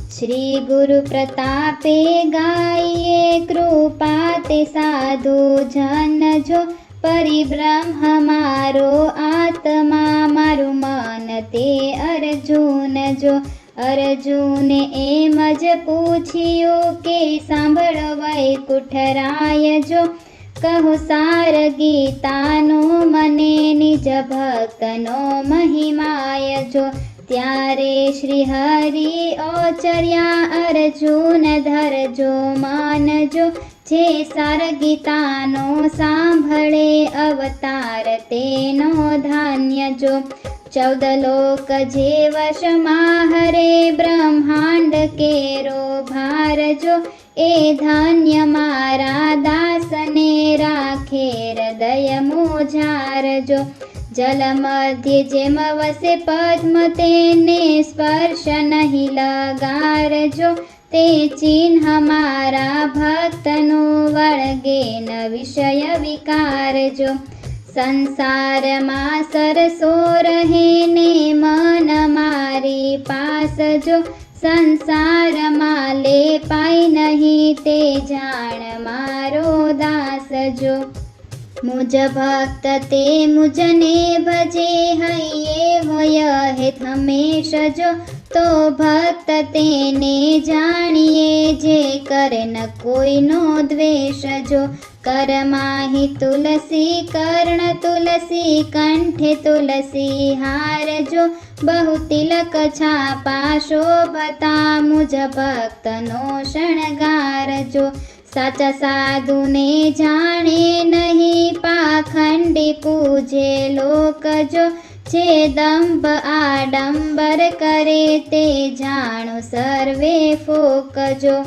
श्री गुरु प्रतापे गाये कृपा ते साधु जन जो परिब्रह्म मारो आत्मा मारु मन ते अर्जुन जो अर्जुने एम ज पूछियो के सांभळ वैकुंठराय जो કહો સાર ગીતાનો મને નિજ ભક્તનો મહિમાય જો ત્યારે શ્રી હરિ ઓચર્યા અર્જુન ધરજો માનજો જે સાર ગીતાનો સાંભળે અવતાર તેનો ધાન્ય જો 14 લોક જે વશમાં હરે બ્રહ્માંડ કેરો ભાર જો એ ધાન્ય મારા દાસને રાખે હૃદય મોજારજો જલ મધ્ય જેમ વસે પદ્મ તેને સ્પર્શ નહીં લગારજો તે ચિહ્ન મારા ભક્તનો વળગે ન વિષય વિકારજો સંસારમાં સરસો રહે ને મન મારી પાસ જો સંસારમાં લેપાય નહીં તે જાણ મારો દાસ જો મુજ ભક્ત તે મુજને ભજે હૈયે હોય હેત હંમેશ જો તો ભક્ત તેને જાણીએ જે કરે ન કોઈનો દ્વેષ જો કરમાહી તુલસી કર્ણ તુલસી કંઠે તુલસી હાર જો બહુ તિલક છાપા શોભતા મુજ ભક્તનો શણગાર જો સાચા સાધુને જાણે નહીં પાખંડી પૂજે લોક જો જે દંભ આડંબર કરે તે જાણો સર્વે ફોક જો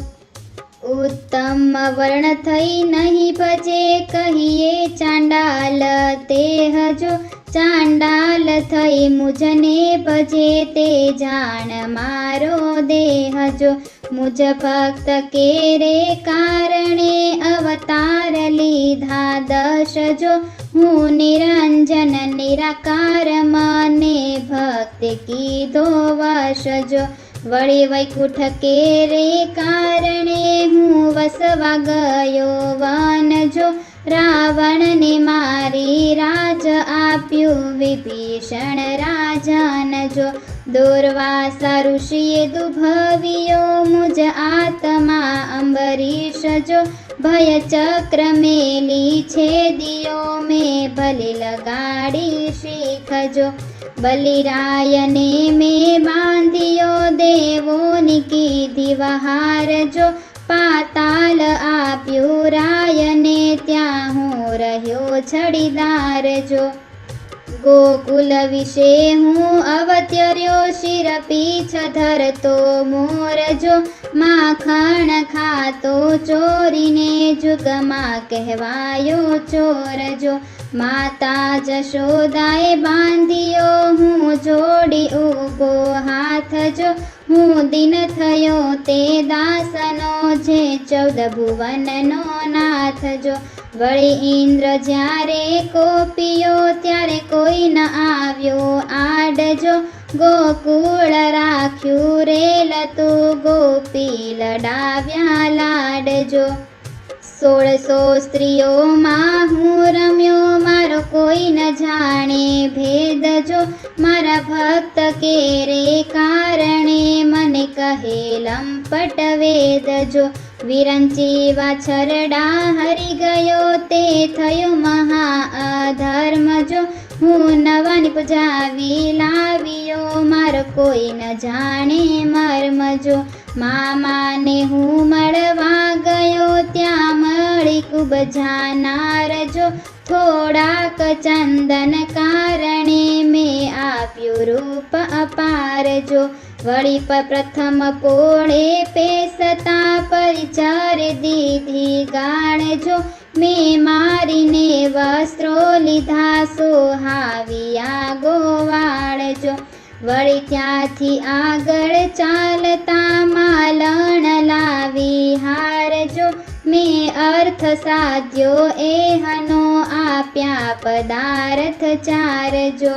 ઉત્તમ વર્ણ થઈ નહીં ભજે કહીએ ચાંડાલ તે હજો ચાંડાલ થઈ મુજને ભજે તે જાણ મારો દેહ જો મુજ ભક્ત કેરે કારણે અવતાર લીધા 10 જો હું નિરંજન નિરાકાર મને ભક્તિ કીધો વશ જો વળી વૈકુંઠ કેરે કારણે હું વસવા ગયો વન જો રાવણને મારી રાજ આપ્યું વિભીષણ રાજાન જો દુર્વાસા ઋષિએ દુભવ્યો મુજ આત્મા અંબરીશ જો ભય ચક્ર મેલી છેદિયો મેં ભલી લગાડી શીખ જો બલિરાયને મેં બાંધ્યો દેવોની કીધી વહાર જો પાતાલ આપ્યું રાયને ત્યાં હું રહ્યો છડીદાર જો ગોકુલ વિશે હું અવતર્યો શિર પીછ ધરતો મોર જો માખણ ખાતો ચોરીને જુગમાં કહેવાયો ચોર જો માતા જશોદાએ બાંધ્યો હું જોડી ઉભો હાથ જો હું દિન થયો તે દાસનો જે 14 ભુવનનો નાથ જો વળી ઇન્દ્ર જ્યારે કોપિયો ત્યારે કોઈ ન આવ્યો આડજો ગોકુળ રાખ્યું રેલ તું ગોપી લડાવ્યા લાડજો 1600 સ્ત્રીઓમાં હું રમ્યો મારો કોઈ ન જાણે ભેદ જો મારા ભક્ત કેરે કારણે મને કહે લંપટ વેદ જો વિરંચી વાછરડા હરી ગયો તે થયો મહા અધર્મ જો હું નવાની પૂજાવી લાવ્યો મારો કોઈ ન જાણે મર્મ જો મામાને હું મળવા ગયો ત્યાં મળી ખૂબ જાનાર જો થોડાક ચંદન કારણે મેં આપ્યું રૂપ અપાર જો વળી પ્રથમ પોળે પેસતા પરિચર દીધી ગાળ જો મેં મારીને વસ્ત્રો લીધા સોહાવ્યા ગોવાળ જો વળી ત્યાંથી આગળ ચાલતા માલણ લાવી હાર જો મેં અર્થ સાધ્યો એહનો આપ્યા પદાર્થ 4 જો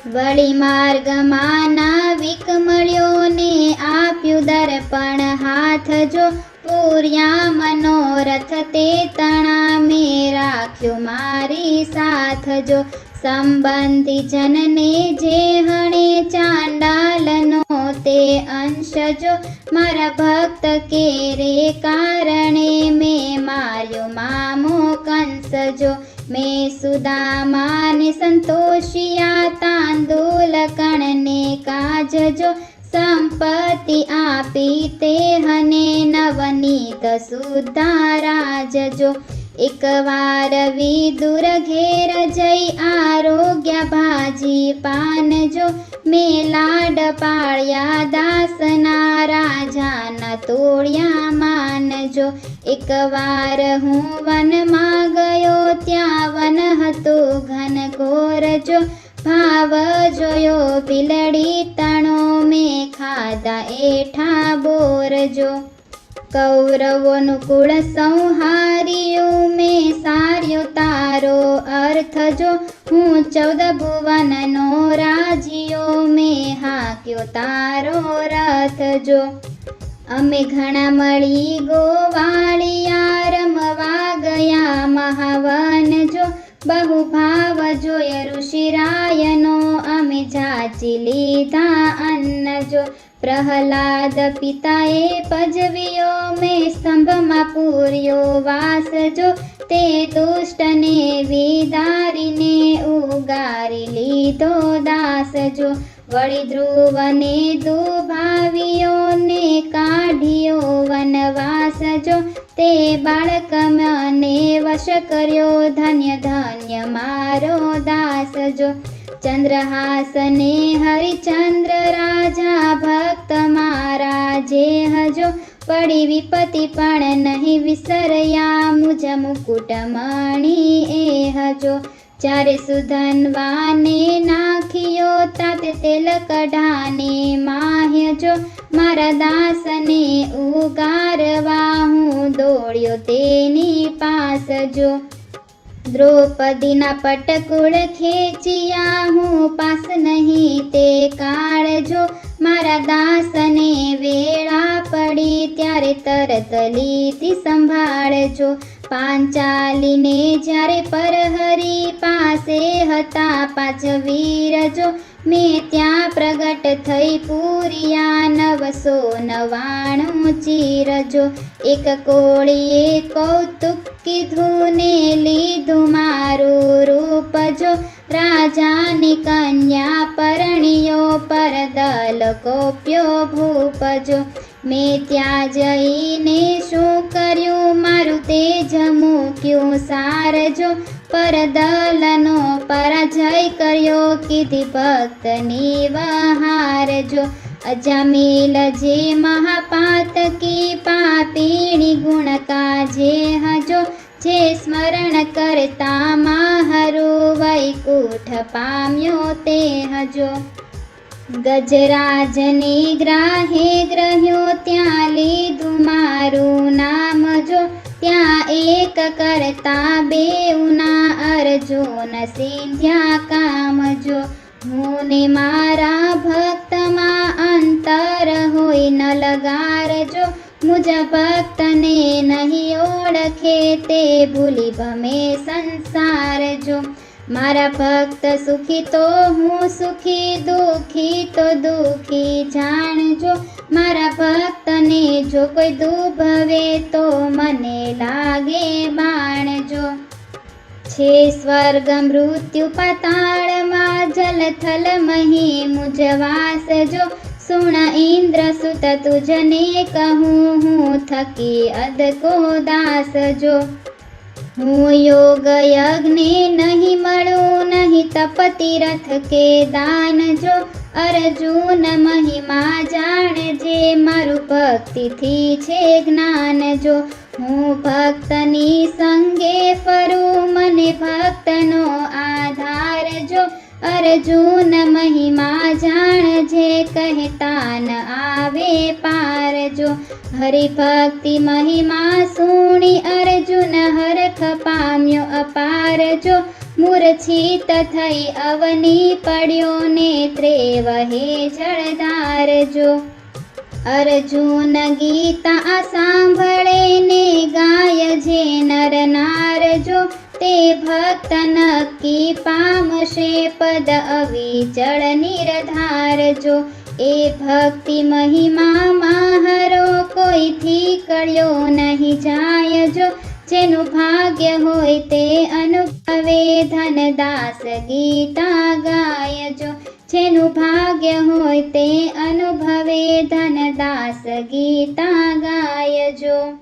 વળી માર્ગમાં નાવિક મળ્યોને આપ્યું દર્પણ હાથ જો પૂર્યા મનોરથ તે તણા મેં રાખ્યો મારી સાથ જો સંબંધી જનને જે હણે ચાંડાલનો તે અંશ જો મારા ભક્ત કેરે કારણે મેં માર્યો મામો કંસ જો મેં સુદામાને સંતોષિયા તાંદુલ કણને કાજ જો સંપત્તિ આપી તે હને નવનીત સુધારાજ જો એકવાર વિદુર ઘેર જઈ આરોગ્ય ભાજી પાન જો મેં લાડ પાળ્યા દાસના રાજાના તોડ્યા માન જો એકવાર હું વનમાં ગયો ત્યાં વન હતું ઘન ઘોર જો ભાવ જોયો બિલડી તણો મેં ખાધા એઠા બોર જો કૌરવોનું કુળ સંહાર્યું મેં સાર્યો તારો અર્થ જો હું 14 ભુવનનો રાજીયો મેં હાક્યો તારો રથ જો અમે ઘણા મળી ગોવાળિયા રમવા ગયા મહાવન જો બહુ ભાવ જોય ઋષિરાયનો અમે જાચી લીધા અન્ન જો પ્રહલાદ પિતાએ પજવ્યો મેં સ્તંભમાં પૂર્યો વાસ જો તે દુષ્ટને વિદારીને ઉગારી લીધો દાસ જો વળી ધ્રુવને દુભાવ્યોને કાઢ્યો વનવાસ જો તે બાળક મને વશ કર્યો ધન્ય ધન્ય મારો દાસ જો ચંદ્રહાસને હરિચંદ્ર રાજા ભક્ત મારા જે હજો પડી વિપત્તિ પણ નહીં વિસર્યા મુજ મુકુટ મણી એ હજો ચારે સુધનવાને નાખ્યો તાતે તેલ કઢાને માહ્ય જો મારા દાસને ઉગારવા હું દોડ્યો તેની પાસ જો દ્રૌપદીના પટકુળ ખેંચ્યા હું પાસ નહીં તે કાળ જો મારા દાસને વેળા પડી ત્યારે તરત લીધી સંભાળ જો પાંચાલીને જ્યારે પરહરી પાસે હતા 5 વીર જો મેં ત્યાં પ્રગટ થઈ પૂર્યા 999 ચીર જો એક કોળીએ કૌતુક કીધું ને લીધું મારું રૂપ જો રાજાની કન્યા પરણ્યો પરદલ કોપ્યો ભૂપ જો મેં ત્યાં જઈને શું કર્યું મારું તેજ મૂક્યું સાર જો પરદલનો પરાજય કર્યો કીધી ભક્તની વહાર જો અજામિલ જે મહાપાતકી પાપીણી ગુણ કાજે હજો જે સ્મરણ કરતા માહરું વૈકુંઠ પામ્યો તે હજો ગજરાજની ગ્રાહે ગ્રહ્યો ત્યાં લીધું મારું નામ જો ત્યાં એક કરતા બેઉના અર્જુન સિંધ્યા કામ જો હું ને મારા ભક્તમાં અંતર હોય ન લગારજો મુજ ભક્તને નહીં ઓળખે તે ભૂલી ભમે સંસાર જો મારા ભક્ત સુખી તો હું સુખી દુઃખી તો દુઃખી જાણજો મારા ભક્તને જો કોઈ દુભવે તો મને લાગે બાણજો છે સ્વર્ગ મૃત્યુ પાતાળમાં જલથલ મહી મુજવાસ જો સુણ ઇન્દ્ર સુત તુજને કહું હું થકી અદકો દાસ જો હું યોગ યજ્ઞ નહીં મળું નહીં તપ તીરથ કે દાન જો અર્જુન મહિમા જાણજે મારું ભક્તિથી છે જ્ઞાન જો હું ભક્તની સંગે ફરું મને ભક્તનો આધાર જો અર્જુન મહિમા જાણજે કહેતા ન આવે પાર જો હરિભક્તિ મહિમા સુણી અર્જુન હરખ પામ્યો અપાર જો મૂર્છિત થઈ અવની પડ્યો નેત્રે વહે જળધાર જો. અર્જુન ગીતા સાંભળે ને ગાય જે નર નાર જો. તે ભક્ત નક્કી પામશે પદ અવિચળ નિરધાર જો. એ ભક્તિ મહિમામાં હરો કોઈથી કળ્યો નહીં જાય જો. જેનું ભાગ્ય હોય તે અનુભવે ધનદાસ ગીતા ગાય જો. જેનું ભાગ્ય હોય તે અનુભવે ધનદાસ ગીતા ગાય જો.